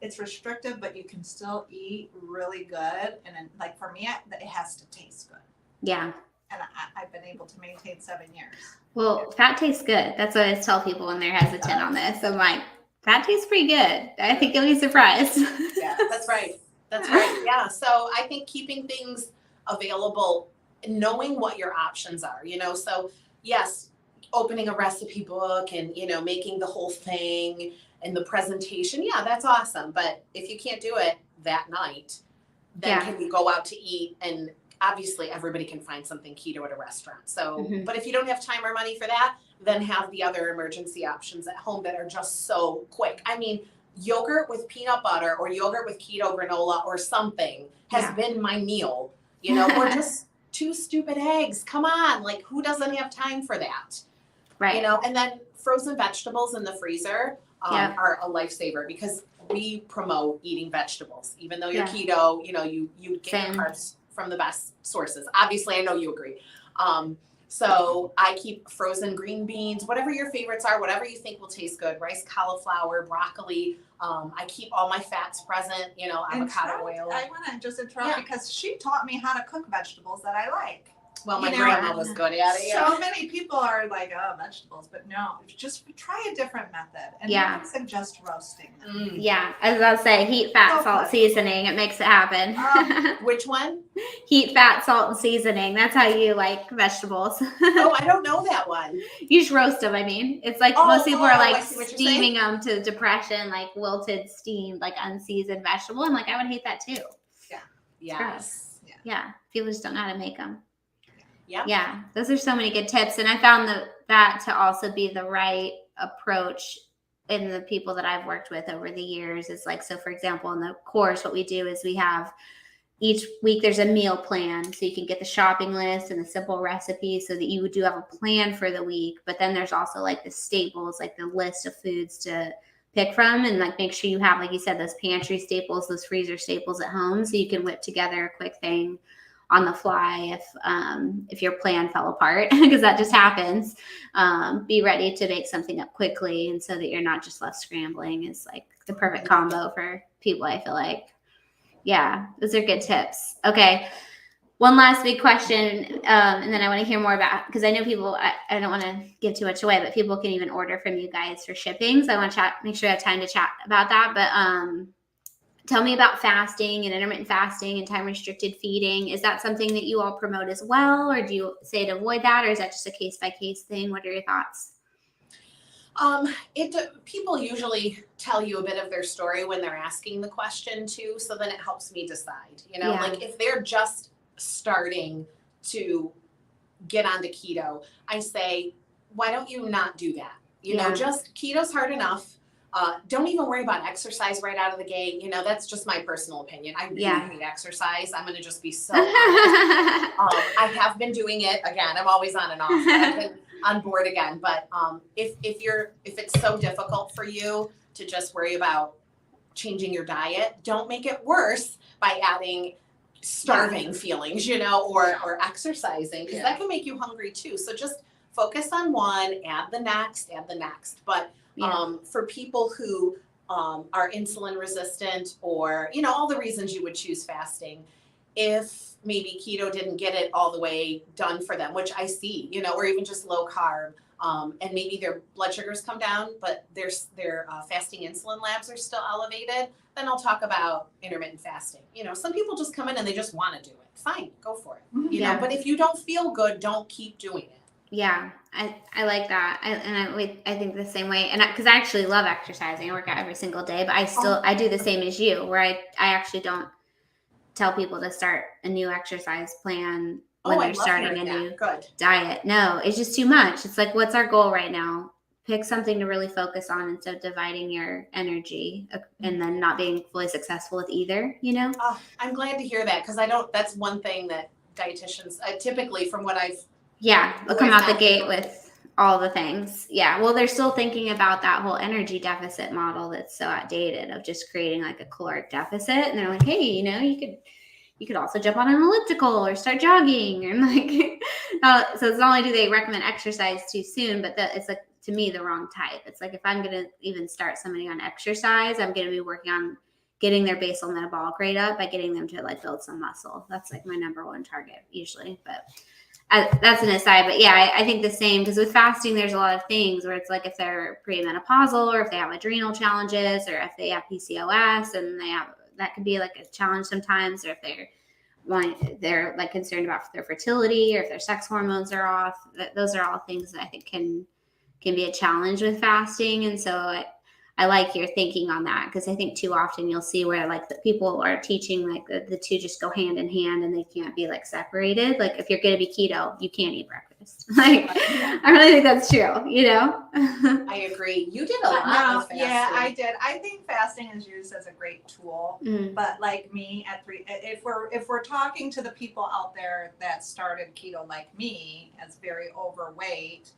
it's restrictive, but you can still eat really good. And then, like for me, it has to taste good. Yeah. And I've been able to maintain 7 years. Well, fat tastes good. That's what I tell people when they're hesitant on this. I'm like, fat tastes pretty good. I think you'll be surprised. Yeah, that's right. That's right. Yeah. So I think keeping things available, knowing what your options are, you know, so yes, opening a recipe book and, you know, making the whole thing and the presentation. Yeah, that's awesome. But if you can't do it that night, then can you go out to eat? And obviously everybody can find something keto at a restaurant. So, but if you don't have time or money for that, then have the other emergency options at home that are just so quick. I mean, yogurt with peanut butter or yogurt with keto granola or something has been my meal, you know, or just 2 stupid eggs. Come on. Like who doesn't have time for that? Right. You know, and then frozen vegetables in the freezer are a lifesaver because we promote eating vegetables. Even though you're keto, you know, you get your carbs from the best sources. Obviously, I know you agree. So I keep frozen green beans, whatever your favorites are, whatever you think will taste good, rice, cauliflower, broccoli. I keep all my fats present, you know, avocado oil. I want to just interrupt because she taught me how to cook vegetables that I like. Well, my grandma was good at it. So many people are like, oh, vegetables, but no, just try a different method. And I would suggest roasting them. Yeah, as I'll say, heat, fat, salt, seasoning. It makes it happen. Which one? Heat, fat, salt, and seasoning. That's how you like vegetables. Oh, I don't know that one. You just roast them, I mean. It's like most people are like steaming them to depression, like wilted, steamed, like unseasoned vegetable. I'm like, I would hate that too. Yeah. Yes. Yeah. People just don't know how to make them. Yeah. Yeah. Those are so many good tips. And I found that to also be the right approach in the people that I've worked with over the years. Is like, so for example, in the course, what we do is we have each week there's a meal plan. So you can get the shopping list and the simple recipes so that you do have a plan for the week. But then there's also like the staples, like the list of foods to pick from, and like make sure you have, like you said, those pantry staples, those freezer staples at home so you can whip together a quick thing on the fly if your plan fell apart, because that just happens. Be ready to make something up quickly, and so that you're not just left scrambling is like the perfect combo for people, I feel like. Yeah, those are good tips. Okay, one last big question, and then I want to hear more about, because I know people, I don't want to give too much away, but people can even order from you guys for shipping. So I want to make sure I have time to chat about that. But tell me about fasting and intermittent fasting and time-restricted feeding. Is that something that you all promote as well, or do you say to avoid that, or is that just a case-by-case thing? What are your thoughts? People usually tell you a bit of their story when they're asking the question too, so then it helps me decide. You know, like if they're just starting to get onto keto, I say, why don't you not do that? You know, just keto's hard enough. Don't even worry about exercise right out of the gate. You know, that's just my personal opinion. I really hate exercise. I'm going to just be so honest. I have been doing it again. I'm always on and off. I've been on board again. But if it's so difficult for you to just worry about changing your diet, don't make it worse by adding starving feelings, you know, or exercising, because that can make you hungry too. So just focus on one, add the next. But for people who are insulin resistant, or, you know, all the reasons you would choose fasting, if maybe keto didn't get it all the way done for them, which I see, you know, or even just low carb, and maybe their blood sugars come down, but their fasting insulin labs are still elevated, then I'll talk about intermittent fasting. You know, some people just come in and they just want to do it. Fine, go for it. You know, but if you don't feel good, don't keep doing it. Yeah, I like that. I think the same way. And because I actually love exercising, I work out every single day, but I do the same as you, where I actually don't tell people to start a new exercise plan when they're starting a new diet. No, it's just too much. It's like, what's our goal right now? Pick something to really focus on instead of dividing your energy and then not being fully successful with either, you know? Oh, I'm glad to hear that, because that's one thing that dietitians, typically from what I've they'll come out the gate with all the things. Yeah. Well, they're still thinking about that whole energy deficit model that's so outdated of just creating like a caloric deficit. And they're like, hey, you know, you could also jump on an elliptical or start jogging, and like, so it's not only do they recommend exercise too soon, but it's like, to me, the wrong type. It's like, if I'm going to even start somebody on exercise, I'm going to be working on getting their basal metabolic rate up by getting them to like build some muscle. That's like my number one target usually, but that's an aside. But yeah, I think the same, because with fasting, there's a lot of things where it's like, if they're premenopausal, or if they have adrenal challenges, or if they have PCOS, and that could be like a challenge sometimes, or if they're like concerned about their fertility, or if their sex hormones are off. Those are all things that I think can be a challenge with fasting. And so I like your thinking on that, because I think too often you'll see where like the people are teaching like the two just go hand in hand and they can't be like separated. Like, if you're going to be keto, you can't eat breakfast. Like, I really think that's true, you know? I agree. You did a lot of fasting. Yeah, I did. I think fasting is used as a great tool, but like me if we're talking to the people out there that started keto like me, as very overweight,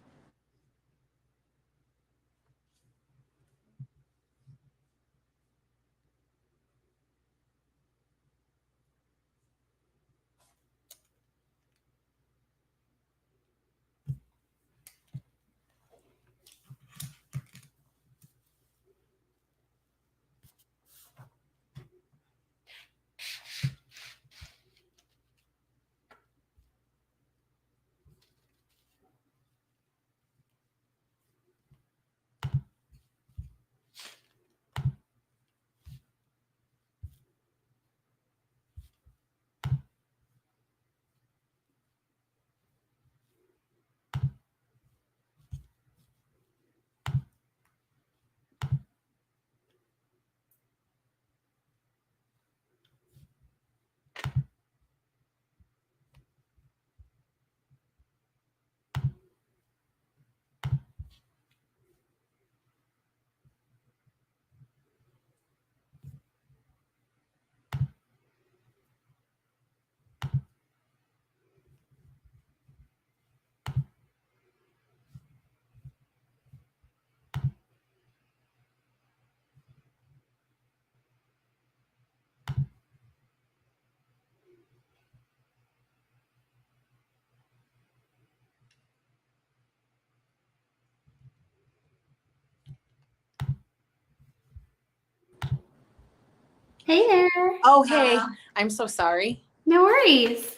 Hey there. Oh, hey. I'm so sorry. No worries.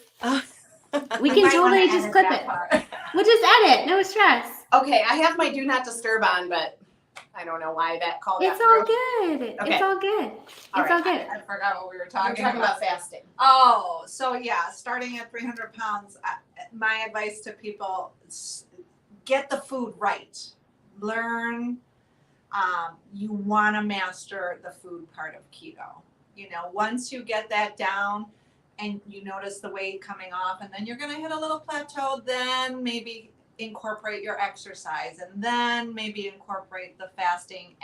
We can totally just clip it. We'll just edit. No stress. Okay, I have my do not disturb on, but I don't know why that called out. It's all good. Okay. It's all good. It's all good. I forgot what we were talking about fasting. Oh, so yeah, starting at 300 pounds, my advice to people is get the food right. Learn. You want to master the food part of keto. You know, once you get that down and you notice the weight coming off, and then you're going to hit a little plateau, then maybe incorporate your exercise, and then maybe incorporate the fasting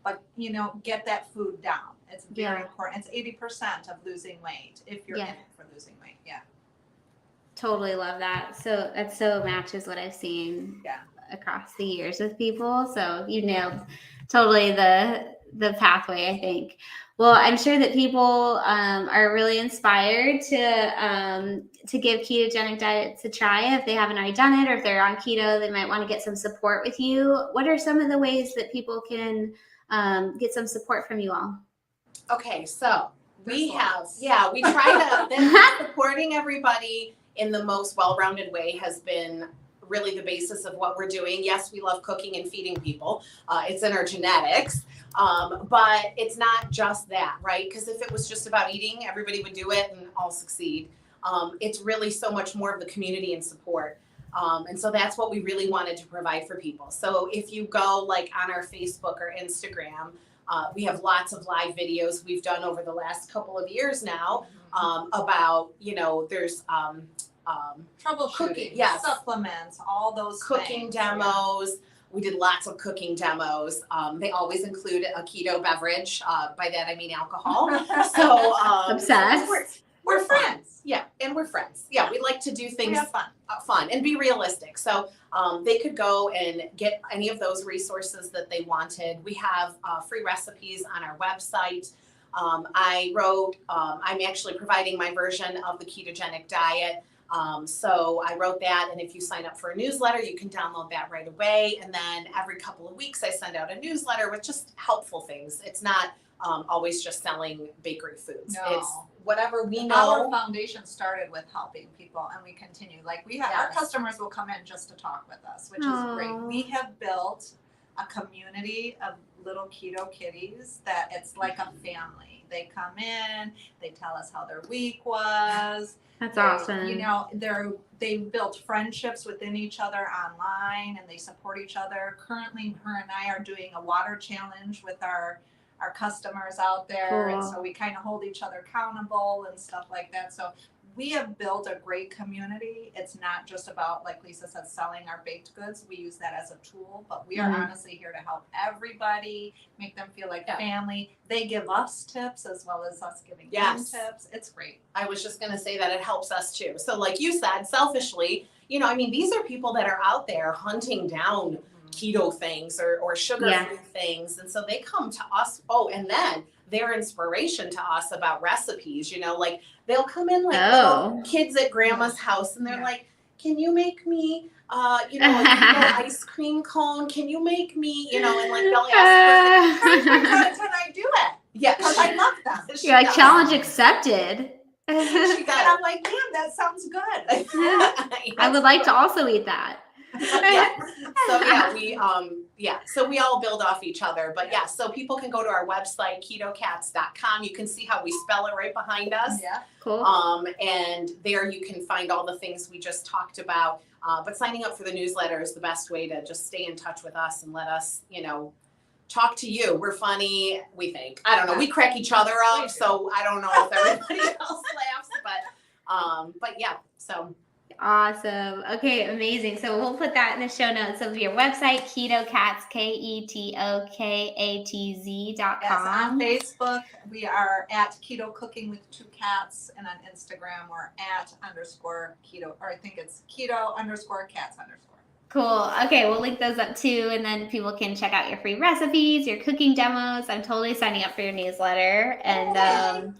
but get that food down. It's very important. It's 80% of losing weight if you're in it for losing weight. Yeah. Totally love that. So that so matches what I've seen across the years with people. So you nailed totally the pathway, I think. Well, I'm sure that people are really inspired to give ketogenic diets a try if they haven't already done it, or if they're on keto, they might want to get some support with you. What are some of the ways that people can get some support from you all? Okay, so we try to supporting everybody in the most well-rounded way has been really the basis of what we're doing. Yes, we love cooking and feeding people. It's in our genetics. But it's not just that, right? Because if it was just about eating, everybody would do it and all succeed. It's really so much more of the community and support. And so that's what we really wanted to provide for people. So if you go like on our Facebook or Instagram, we have lots of live videos we've done over the last couple of years now about, there's troubleshooting, cooking, supplements, all those cooking things. demos. We did lots of cooking demos. They always include a keto beverage. By that I mean alcohol. So obsessed. We're friends. Yeah, and we're friends. Yeah, we like to do things fun and be realistic. So they could go and get any of those resources that they wanted. We have free recipes on our website. I'm actually providing my version of the ketogenic diet. So I wrote that, and if you sign up for a newsletter, you can download that right away. And then every couple of weeks, I send out a newsletter with just helpful things. It's not always just selling bakery foods. No. It's whatever we know. Our foundation started with helping people, and we continue. Like we have our customers will come in just to talk with us, which is great. We have built a community of little keto kitties that it's like a family. They come in, they tell us how their week was. That's awesome. They've built friendships within each other online, and they support each other. Currently, her and I are doing a water challenge with our customers out there. Cool. And so we kind of hold each other accountable and stuff like that. So we have built a great community. It's not just about, like Lisa said, selling our baked goods. We use that as a tool, but we are honestly here to help everybody, make them feel like family. They give us tips as well as us giving them tips. It's great. I was just going to say that it helps us too. So like you said, selfishly, these are people that are out there hunting down keto things or sugar-free things. And so they come to us. Oh, and then their inspiration to us about recipes, like they'll come in like little kids at grandma's house, and they're like, can you make me, a ice cream cone? Can you make me, and like they'll ask Can I do it? Yeah. Because I love them. You're like, challenge accepted. And I'm like, man, that sounds good. I would like to also eat that. So we all build off each other, but so people can go to our website, ketokatz.com. You can see how we spell it right behind us. Yeah. Cool. And there you can find all the things we just talked about. But signing up for the newsletter is the best way to just stay in touch with us and let us, talk to you. We're funny, we think. I don't know. We crack each other up, so I don't know if everybody else laughs, but yeah, so. Awesome. Okay, amazing. So we'll put that in the show notes of your website, Keto Katz, KetokATZ.com. Yes, on Facebook, we are at Keto Cooking with 2 Cats, and on Instagram, we're at _keto, or I think it's keto_cats_. Cool. Okay, we'll link those up too, and then people can check out your free recipes, your cooking demos. I'm totally signing up for your newsletter. And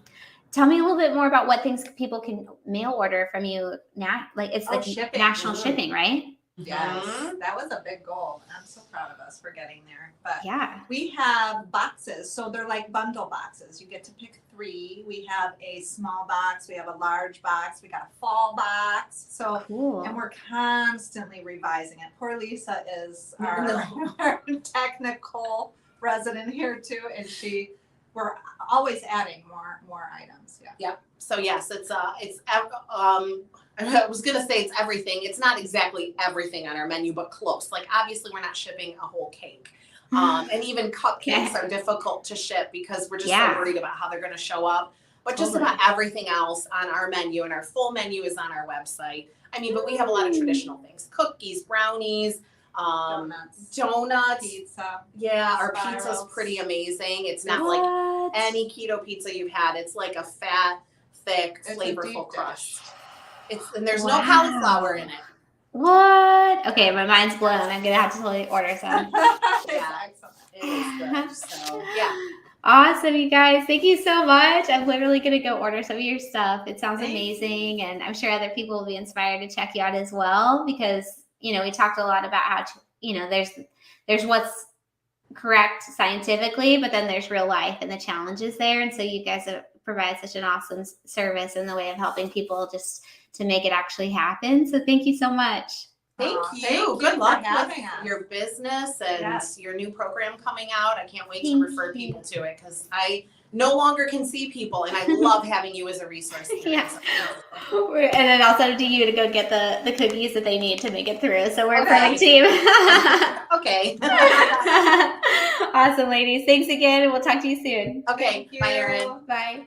tell me a little bit more about what things people can mail order from you now. Like it's shipping. National shipping, right? Yes, that was a big goal. I'm so proud of us for getting there. But yeah, we have boxes, so they're like bundle boxes. You get to pick 3. We have a small box, we have a large box, we got a fall box. So cool. And we're constantly revising it. Poor Lisa is our technical resident here too, and we're always adding more items. Yeah. Yep. So yes, it's I was gonna say it's everything. It's not exactly everything on our menu, but close. Like obviously we're not shipping a whole cake. And even cupcakes are difficult to ship because we're just so worried about how they're gonna show up. But just about everything else on our menu, and our full menu is on our website. I mean, but we have a lot of traditional things: cookies, brownies, donuts, pizza. Yeah, our spirals. pizza's pretty amazing. It's not like any keto pizza you've had. It's like a fat, thick, flavorful crust. And there's no cauliflower in it. What? Okay, my mind's blown. I'm gonna have to totally order some. Yeah, it is good. So yeah. Awesome, you guys. Thank you so much. I'm literally gonna go order some of your stuff. It sounds amazing, and I'm sure other people will be inspired to check you out as well, because we talked a lot about how there's what's correct scientifically, but then there's real life and the challenges there. And so you guys have provided such an awesome service in the way of helping people just to make it actually happen. So thank you so much. Thank you. Good luck with your business and your new program coming out. I can't wait to refer people to it, because I no longer can see people, and I love having you as a resource. Yeah. And then also to you to go get the cookies that they need to make it through. So we're a perfect team. Okay. Awesome, ladies. Thanks again, and we'll talk to you soon. Okay. Bye, Erin. Bye.